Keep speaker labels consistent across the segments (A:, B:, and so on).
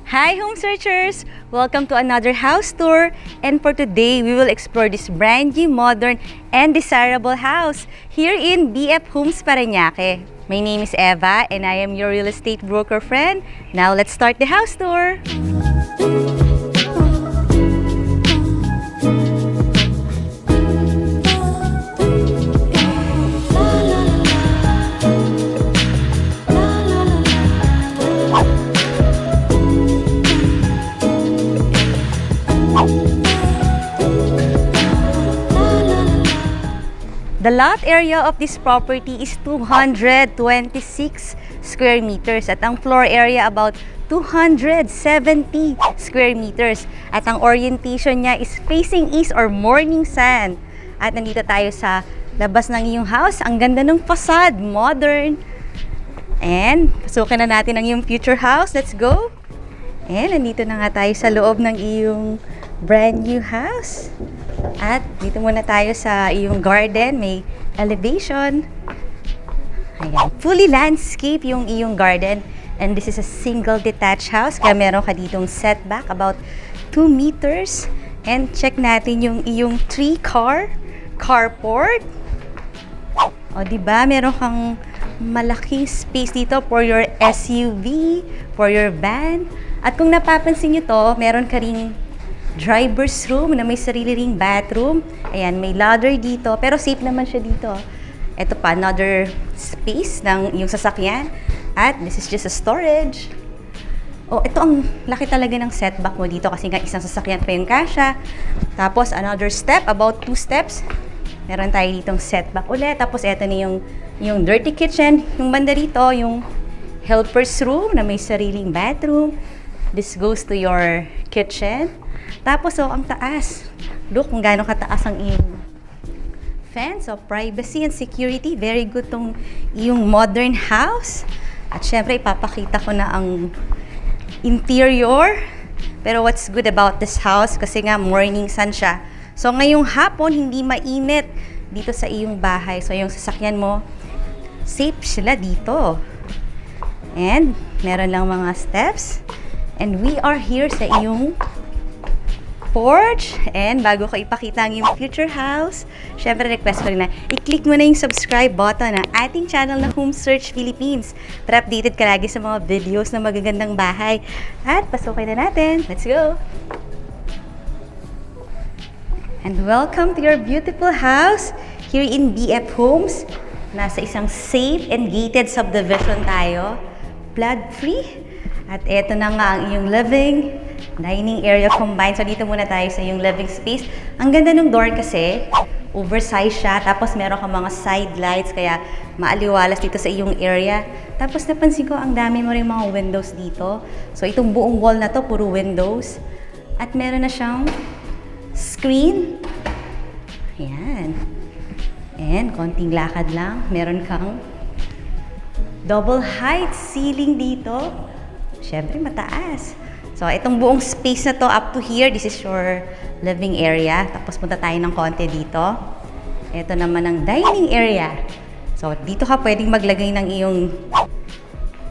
A: Hi home searchers! Welcome to another house tour, and for today we will explore this brand new, modern and desirable house here in BF Homes Parañaque. My name is Eva and I am your real estate broker friend. Now let's start the house tour! The lot area of this property is 226 square meters at ang floor area about 270 square meters at ang orientation niya is facing east or morning sun. At nandito tayo sa labas ng iyong house. Ang ganda ng facade, modern. And pasukin na natin ang iyong future house. Let's go! And nandito na nga tayo sa loob ng iyong brand new house. At dito muna tayo sa iyong garden, may elevation. Ayan, fully landscape yung iyong garden. And this is a single detached house, kaya meron ka ditong setback about 2 meters. And check natin yung iyong 3-car carport. O diba, meron kang malaking space dito for your SUV, for your van. At kung napapansin nyo to, meron ka ring driver's room na may sarili ring bathroom. Ayan, may ladder dito, pero safe naman siya dito. Ito pa, another space ng iyong sasakyan. At this is just a storage. Oh, ito ang laki talaga ng setback mo dito kasi nga isang sasakyan pa yung kasya. Tapos another step, about 2 steps. Meron tayo ditong setback ulit. Tapos ito na yung dirty kitchen. Yung banda dito, yung helper's room na may sariling bathroom. This goes to your kitchen. Tapos, ang taas. Look kung gaano kataas ang iyong fence of privacy and security. Very good tong iyong modern house. At syempre, ipapakita ko na ang interior. Pero what's good about this house, kasi nga morning sun siya. So, ngayong hapon, hindi mainit dito sa iyong bahay. So, yung sasakyan mo, safe sila dito. And, meron lang mga steps. And we are here sa iyong porch. And bago ko ipakita ang yung future house, syempre request ko rin na i-click mo na yung subscribe button ng ating channel na Home Search Philippines para updated ka lagi sa mga videos na magagandang bahay. At pasukin na natin. Let's go! And welcome to your beautiful house here in BF Homes. Nasa isang safe and gated subdivision tayo. Flood-free. At eto na nga ang iyong living, dining area combined. So dito muna tayo sa iyong living space. Ang ganda ng door kasi, oversized siya. Tapos meron ka mga side lights, kaya maaliwalas dito sa iyong area. Tapos napansin ko, ang dami mo rin mga windows dito. So itong buong wall na to, puro windows. At meron na siyang screen. Ayan. And konting lakad lang. Meron kang double height ceiling dito. Siyempre, mataas. So, itong buong space na to up to here, this is your living area. Tapos, punta tayo ng konti dito. Ito naman ang dining area. So, dito ka pwedeng maglagay ng iyong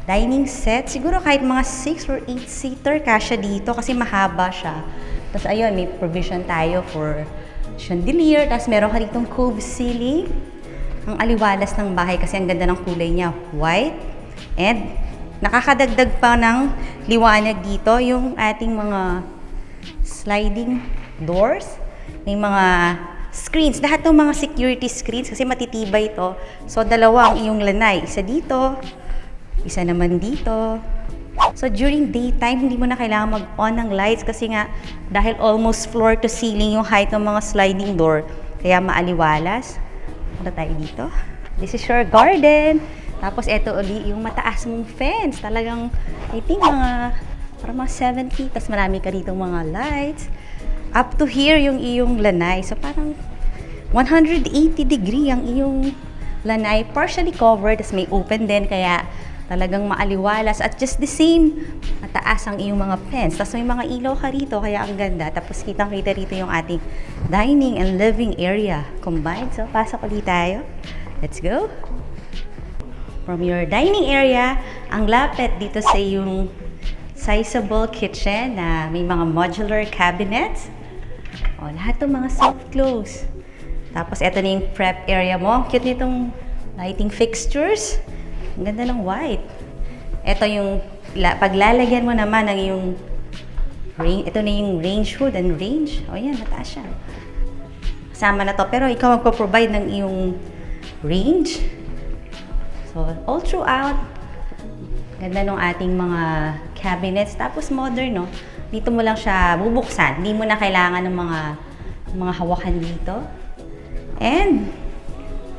A: dining set. Siguro kahit mga 6 or 8-seater kasya dito kasi mahaba siya. Tapos, ayun, may provision tayo for chandelier. Tapos, meron ka ditong cove ceiling. Ang aliwalas ng bahay kasi ang ganda ng kulay niya. White. And nakakadagdag pa ng liwanag dito yung ating mga sliding doors. May mga screens. Lahat ng mga security screens kasi matitibay ito. So, dalawa ang iyong lanay. Isa dito, isa naman dito. So, during daytime, hindi mo na kailangan mag-on ng lights kasi nga dahil almost floor to ceiling yung height ng mga sliding door. Kaya maaliwalas. Punta tayo dito. This is your garden. Tapos, eto uli, yung mataas mong fence. Talagang, I think, parang mga 7 feet. Tapos, marami ka dito mga lights. Up to here, yung iyong lanay. So, parang 180 degree ang iyong lanay. Partially covered. Tapos, may open din. Kaya, talagang maaliwalas. At just the same, mataas ang iyong mga fence. Tapos, may mga ilaw ka rito. Kaya, ang ganda. Tapos, kitang-kita rito yung ating dining and living area combined. So, pasok ulit tayo. Let's go! From your dining area, ang lapit dito sa iyong sizable kitchen na may mga modular cabinets. O, lahat ng mga soft close. Tapos, ito na yung prep area mo. Ang cute nitong lighting fixtures. Ang ganda ng white. Ito yung, paglalagyan mo naman ng yung ito na yung range hood and range. O yan, mataas siya. Kasama na to. Pero ikaw magpo-provide ng iyong range. So, all throughout, ganda ng ating mga cabinets. Tapos modern, no? Dito mo lang siya bubuksan. Hindi mo na kailangan ng mga hawakan dito. And,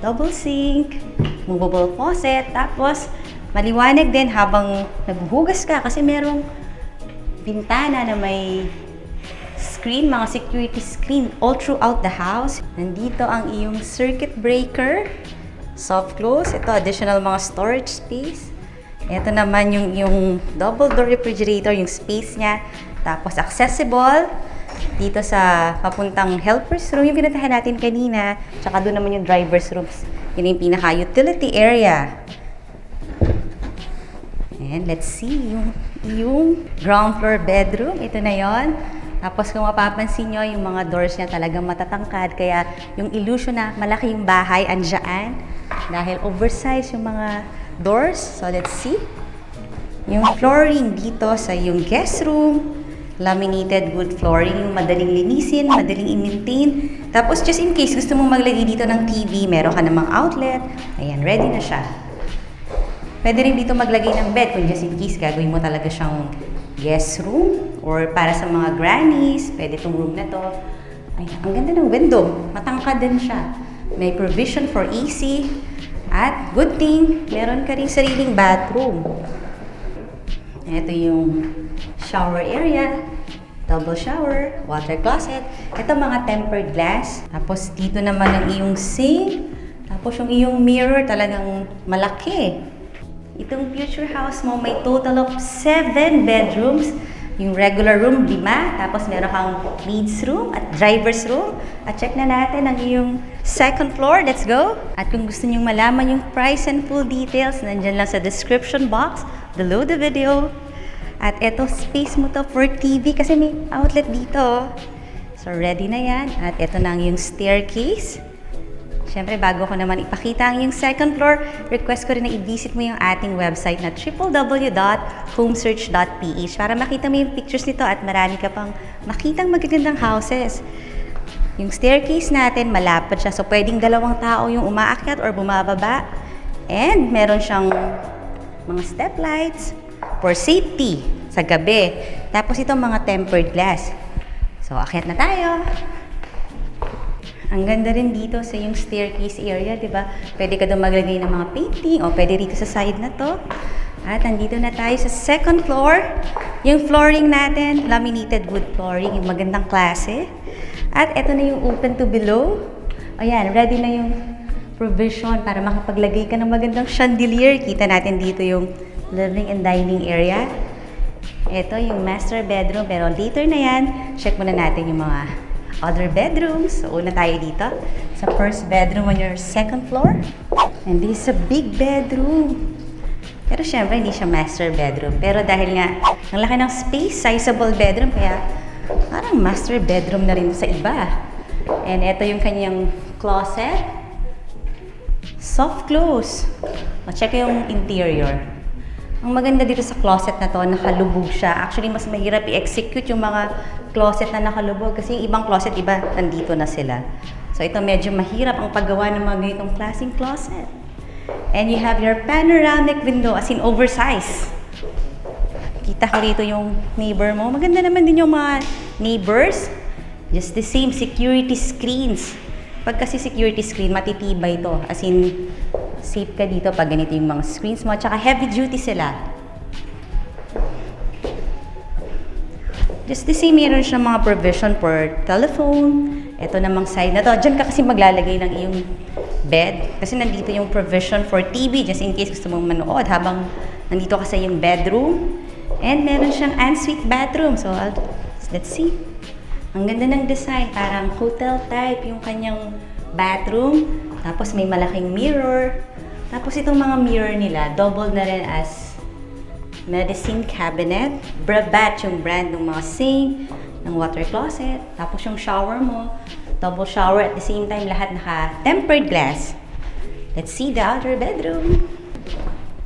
A: double sink, movable faucet. Tapos, maliwanag din habang naghuhugas ka kasi merong bintana na may screen, mga security screen all throughout the house. Nandito ang iyong circuit breaker, soft close. Ito, additional mga storage space. Ito naman yung double door refrigerator, yung space niya. Tapos accessible dito sa papuntang helper's room, yung pinuntahan natin kanina. Tsaka doon naman yung driver's rooms. Yun yung pinaka-utility area. And let's see yung ground floor bedroom. Ito na yon. Tapos kung mapapansin nyo, yung mga doors niya talagang matatangkad. Kaya yung illusion na malaki yung bahay, andyan. Dahil oversized yung mga doors. So let's see. Yung flooring dito sa yung guest room. Laminated wood flooring. Yung madaling linisin, madaling i-maintain. Tapos just in case gusto mong maglagay dito ng TV, meron ka namang outlet. Ayan, ready na siya. Pwede rin dito maglagay ng bed kung just in case gagawin mo talaga siyang guest room or para sa mga grannies, pwede itong room na to. Ay, ang ganda ng window. Matangkad din siya. May provision for AC at good thing, meron ka rin sariling bathroom. Ito yung shower area, double shower, water closet. Ito mga tempered glass. Tapos dito naman ang iyong sink. Tapos yung iyong mirror talagang malaki. Itong future house mo may total of 7 bedrooms. Yung regular room, 5. Tapos meron kang leads room at driver's room. At check na natin ang iyong second floor. Let's go! At kung gusto niyong malaman yung price and full details, nandyan lang sa description box below the video. At eto, space mo to for TV kasi may outlet dito. So ready na yan. At eto na ang yung staircase. Siyempre, bago ko naman ipakita ang yung second floor, request ko rin na i-visit mo yung ating website na www.homesearch.ph para makita mo yung pictures nito at marami ka pang makitang magagandang houses. Yung staircase natin, malapad siya. So, pwedeng 2 tao yung umaakyat or bumababa. And, meron siyang mga step lights for safety sa gabi. Tapos, itong mga tempered glass. So, akyat na tayo. Ang ganda rin dito sa yung staircase area, di ba? Pwede ka doon maglagay ng mga painting o pwede rito sa side na to. At nandito na tayo sa second floor. Yung flooring natin, laminated wood flooring, yung magandang klase. At eto na yung open to below. Ayan, ready na yung provision para makapaglagay ka ng magandang chandelier. Kita natin dito yung living and dining area. Ito yung master bedroom, pero later na yan, check muna natin yung mga other bedrooms. So, una tayo dito sa first bedroom on your second floor. And this is a big bedroom. Pero syempre, hindi siya master bedroom. Pero dahil nga, ang laki ng space, sizable bedroom, kaya parang master bedroom na rin sa iba. And ito yung kanyang closet. Soft close. Check yung interior. Ang maganda dito sa closet na to, nakalubog siya. Actually, mas mahirap i-execute yung mga closet na nakalubog kasi yung ibang closet, iba, nandito na sila. So, ito medyo mahirap ang paggawa ng mga ganitong klaseng closet. And you have your panoramic window, as in oversized. Kita ko rito yung neighbor mo. Maganda naman din yung mga neighbors. Just the same security screens. Pag kasi security screen, matitibay to. As in, safe ka dito pag ganito yung mga screens mo. Tsaka heavy duty sila. Just the same, meron siya mga provision for telephone. Ito namang side na to. Diyan ka kasi maglalagay ng iyong bed. Kasi nandito yung provision for TV just in case gusto mong manood habang nandito ka sa iyong bedroom. And meron siyang ensuite bathroom. So, let's see. Ang ganda ng design. Parang hotel type yung kanyang bathroom. Tapos may malaking mirror. Tapos itong mga mirror nila, double na rin as medicine cabinet. Brabat yung brand ng mga sink, ng water closet. Tapos yung shower mo, double shower at the same time, lahat naka-tempered glass. Let's see the outer bedroom.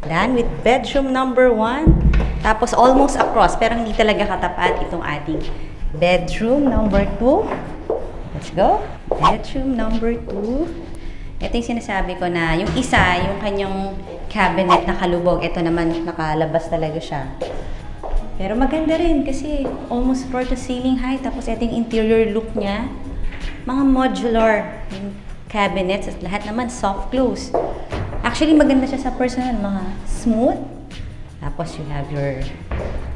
A: Done with bedroom number 1. Tapos almost across, pero hindi talaga katapat itong ating bedroom number 2. Let's go. Bedroom number 2. Ito yung sinasabi ko na yung isa, yung kanyang cabinet nakalubog. Ito naman, nakalabas talaga siya. Pero maganda rin kasi almost floor to ceiling height. Tapos ito yung interior look niya. Mga modular yung cabinets at lahat naman soft close. Actually, maganda siya sa personal. Mga smooth. Tapos you have your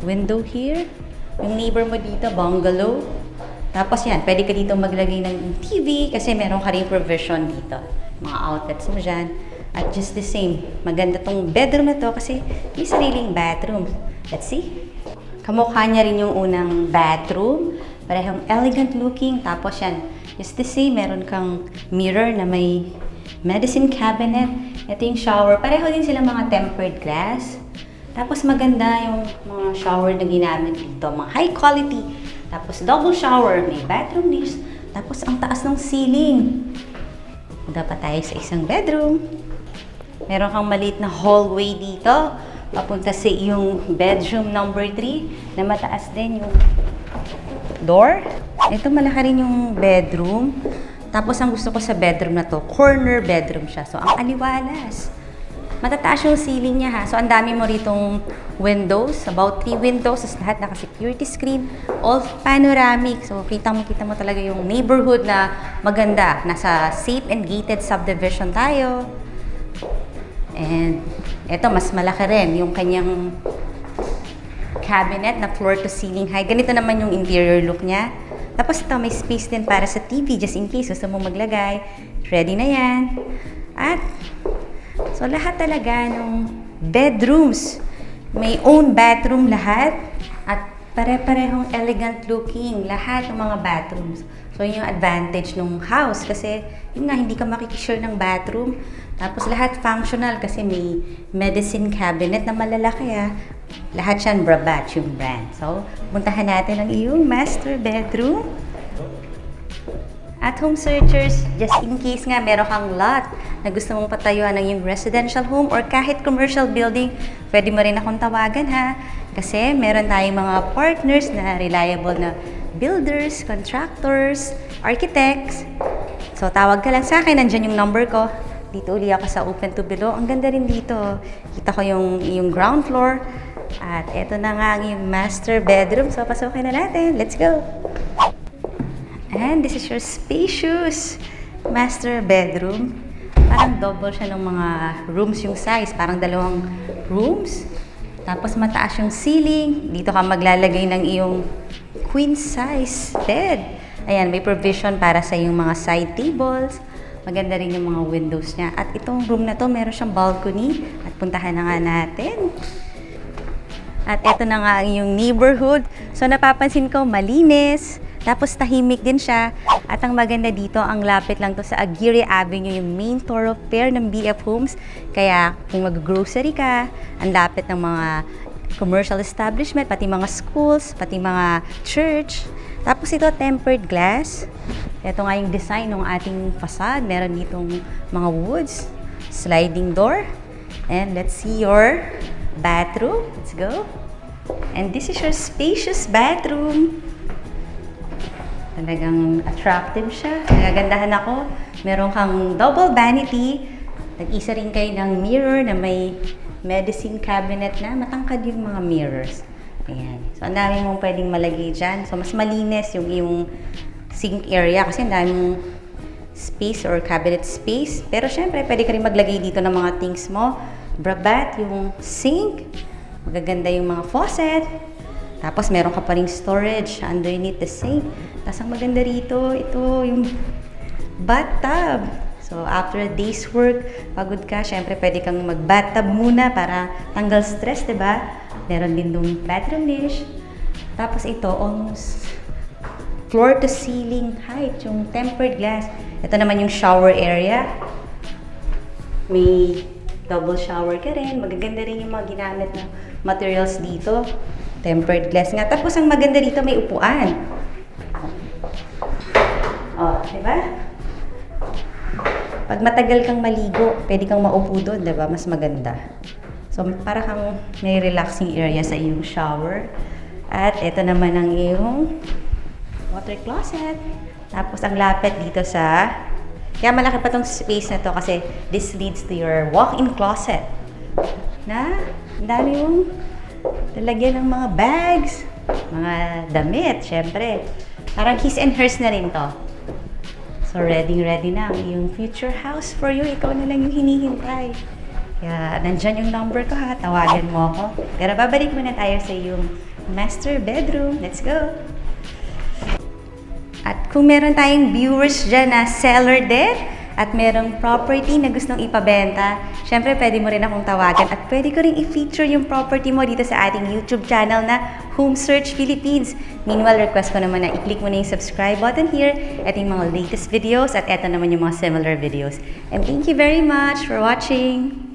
A: window here. Yung neighbor mo dito, bungalow. Tapos yan, pwede ka dito maglagay ng TV kasi meron ka rin provision dito. Mga outlets mo dyan. At just the same, maganda tong bedroom na to kasi may sariling bathroom. Let's see. Kamukha niya rin yung unang bathroom. Parehong elegant looking. Tapos yan, just the same, meron kang mirror na may medicine cabinet. Ito yung shower. Pareho din sila mga tempered glass. Tapos maganda yung mga shower na ginamit dito. Mga high quality. Tapos double shower, may bathroom dish. Tapos ang taas ng ceiling. Dapat tayo sa isang bedroom. Meron kang maliit na hallway dito. Papunta sa yung bedroom number 3 na mataas din yung door. Ito malaki rin yung bedroom. Tapos ang gusto ko sa bedroom na to, corner bedroom siya. So ang aliwalas. Matataas yung ceiling niya ha. So ang dami mo ritong windows, about 3 windows, tapos lahat naka-security screen, all panoramic. So kita mo talaga yung neighborhood na maganda. Nasa safe and gated subdivision tayo. And eto mas malaki rin yung kanyang cabinet na floor to ceiling height. Ganito naman yung interior look niya. Tapos ito may space din para sa TV just in case gusto mo maglagay. Ready na yan. At so, lahat talaga ng bedrooms, may own bathroom lahat at pare-parehong elegant looking lahat ng mga bathrooms. So, yun yung advantage ng house kasi yun nga, hindi ka makikishare ng bathroom. Tapos, lahat functional kasi may medicine cabinet na malalaki ha. Lahat yan Brabat yung brand. So, puntahan natin ang iyong master bedroom. At home searchers, just in case nga meron kang lot na gusto mong patayuan ng yung residential home or kahit commercial building, pwede mo rin akong tawagan ha. Kasi meron tayong mga partners na reliable na builders, contractors, architects. So tawag ka lang sa akin, nandyan yung number ko. Dito uli ako sa open to below. Ang ganda rin dito. Kita ko yung ground floor. At eto na nga ang yung master bedroom. So pasukin na natin. Let's go! And this is your spacious master bedroom. Parang double siya ng mga rooms yung size. Parang 2 rooms. Tapos mataas yung ceiling. Dito ka maglalagay ng iyong queen size bed. Ayan, may provision para sa yung mga side tables. Maganda rin yung mga windows niya. At itong room na to, meron siyang balcony. At puntahan na nga natin. At eto na nga yung neighborhood. So napapansin ko, malinis. Tapos tahimik din siya. At ang maganda dito, ang lapit lang to sa Aguirre Avenue, yung main thoroughfare ng BF Homes. Kaya kung mag-grocery ka, ang lapit ng mga commercial establishment, pati mga schools, pati mga church. Tapos ito, tempered glass. Ito nga yung design ng ating facade. Meron ditong mga woods, sliding door. And let's see your bathroom. Let's go. And this is your spacious bathroom. Talagang attractive siya. Nagagandahan ako. Meron kang double vanity. Nag-isa rin kayo ng mirror na may medicine cabinet na. Matangkad yung mga mirrors. Ayan. So, ang dami mong pwedeng malagay dyan. So, mas malinis yung sink area kasi ang dami mong space or cabinet space. Pero, syempre, pwede ka rin maglagay dito ng mga things mo. Brabat, yung sink. Magaganda yung mga faucet. Tapos, meron ka pa ring storage underneath the sink. Tapos, ang maganda rito, ito yung bathtub. So, after a day's work, pagod ka, syempre pwede kang mag-bathtub muna para tanggal stress, diba? Meron din dong bathroom dish. Tapos, ito, almost floor to ceiling height, yung tempered glass. Ito naman yung shower area. May double shower ka rin. Magaganda rin yung mga ginamit na materials dito. Tempered glass nga. Tapos ang maganda dito may upuan. Oh, di ba? Pag matagal kang maligo, pwede kang maupo doon, di ba? Mas maganda. So, para kang may relaxing area sa iyong shower. At ito naman ang iyong water closet. Tapos, ang lapit dito sa... Kaya malaki pa tong space na to kasi this leads to your walk-in closet. Na, ang dami yung lalagyan ng mga bags, mga damit, syempre. Parang his and hers na rin to. So, ready na ang iyong future house for you. Ikaw na lang yung hinihintay. Kaya, nandyan yung number ko ha. Tawagan mo ako. Pero babalik muna tayo sa iyong master bedroom. Let's go! At kung meron tayong viewers dyan na seller din at merong property na gustong ipabenta, syempre pwede mo rin akong tawagan at pwede ko rin i-feature yung property mo dito sa ating YouTube channel na Home Search Philippines. Meanwhile, request ko naman na i-click mo na yung subscribe button here. Ito yung mga latest videos at ito naman yung mga similar videos. And thank you very much for watching!